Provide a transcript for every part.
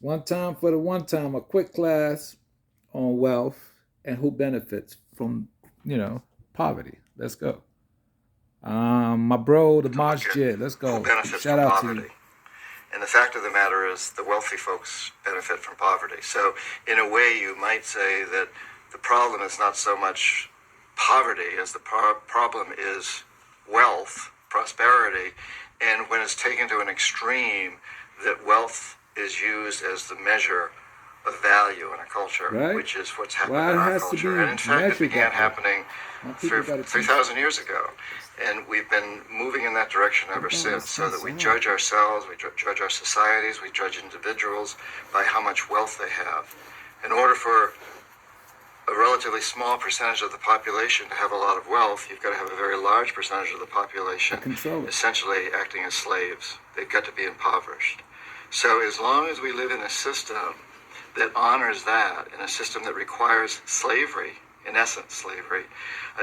One time for the one time, a quick class on wealth and who benefits from, poverty. Let's go. My bro, the To look at Masjid. Let's who go. benefits Shout from out to you. poverty. And the fact of the matter is the wealthy folks benefit from poverty. So in a way, you might say that the problem is not so much poverty as the problem is wealth, prosperity, and when it's taken to an extreme, that wealth is used as the measure of value in a culture, Right? which is what's happened Well, in it our has to culture. be And in fact, it measured began that way. happening My people got to teach. 3,000 years ago. And we've been moving in that direction ever since, so that we judge ourselves, we judge our societies, we judge individuals by how much wealth they have. In order for a relatively small percentage of the population to have a lot of wealth, you've got to have a very large percentage of the population essentially acting as slaves. They've got to be impoverished. So as long as we live in a system that honors that, in a system that requires slavery, in essence slavery,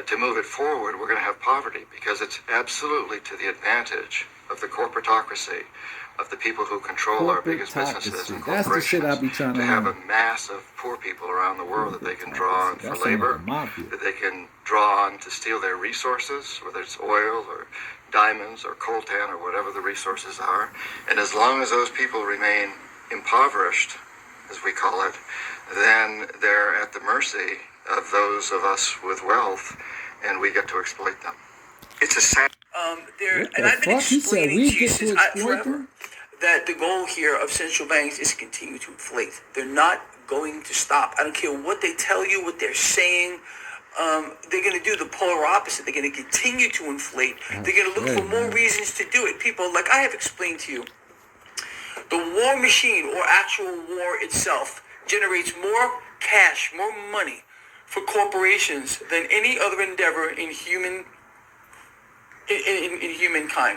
to move it forward, we're going to have poverty, because it's absolutely to the advantage of the corporatocracy, of the people who control our biggest businesses and That's the shit I corporations, be trying to to have a learn. mass of poor people around the world that they can draw on for That's labor, another mafia. that they can draw on to steal their resources, whether it's oil or diamonds or coltan or whatever the resources are. And as long as those people remain impoverished, as we call it, then they're at the mercy of those of us with wealth, and we get to exploit them. It's a sad. And I've been explaining to you since forever that the goal here of central banks is to continue to inflate. They're not going to stop. I don't care what they tell you, what they're saying. They're going to do the polar opposite. They're going to continue to inflate. They're going to look for more reasons to do it. People, like I have explained to you, the war machine, or actual war itself, generates more cash, more money for corporations than any other endeavor in humankind.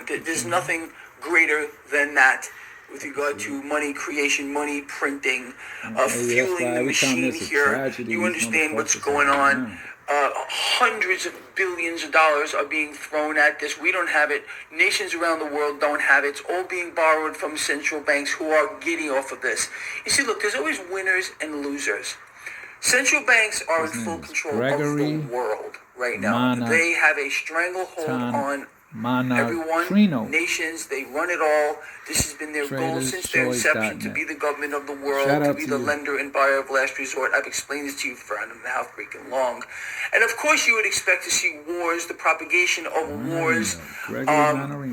There's nothing greater than that with regard to money creation, money printing, fueling the machine here. You understand what's going on. Hundreds of billions of dollars are being thrown at this. We don't have it. Nations around the world don't have it. It's all being borrowed from central banks who are getting off of this. You see, look, there's always winners and losers. Central banks are in full control of the world right now. They have a stranglehold on everyone, nations. They run it all. This has been their goal since their inception, to be the government of the world, to be the lender and buyer of last resort. I've explained this to you for an hour freaking long. And of course you would expect to see wars, the propagation of wars,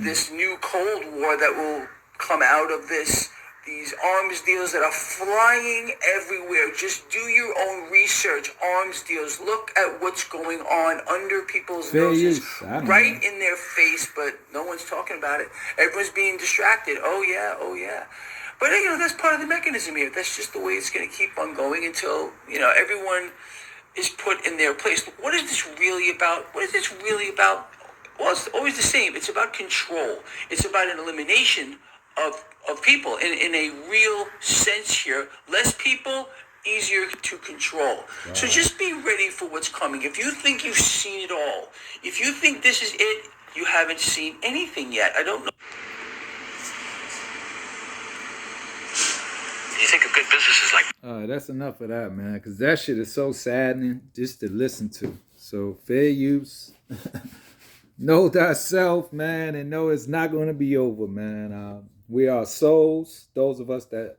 this new Cold War that will come out of this, these arms deals that are flying everywhere. Just do your own research. Arms deals. Look at what's going on under people's noses, right in their face, but no one's talking about it. Everyone's being distracted. Oh yeah. But that's part of the mechanism here. That's just the way it's going to keep on going until everyone is put in their place. What is this really about? What is this really about? Well, it's always the same. It's about control. It's about an elimination of people in a real sense here. Less people, easier to control. Wow. So just be ready for what's coming. If you think you've seen it all, if you think this is it, you haven't seen anything yet. I don't know. You think of good businesses like... That's enough of that, man, because that shit is so saddening just to listen to. So fair use. Know thyself, man, and know it's not going to be over, man. We are souls. Those of us that,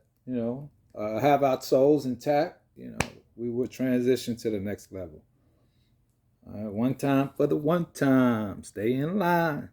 have our souls intact, we will transition to the next level. All right, one time for the one time. Stay in line.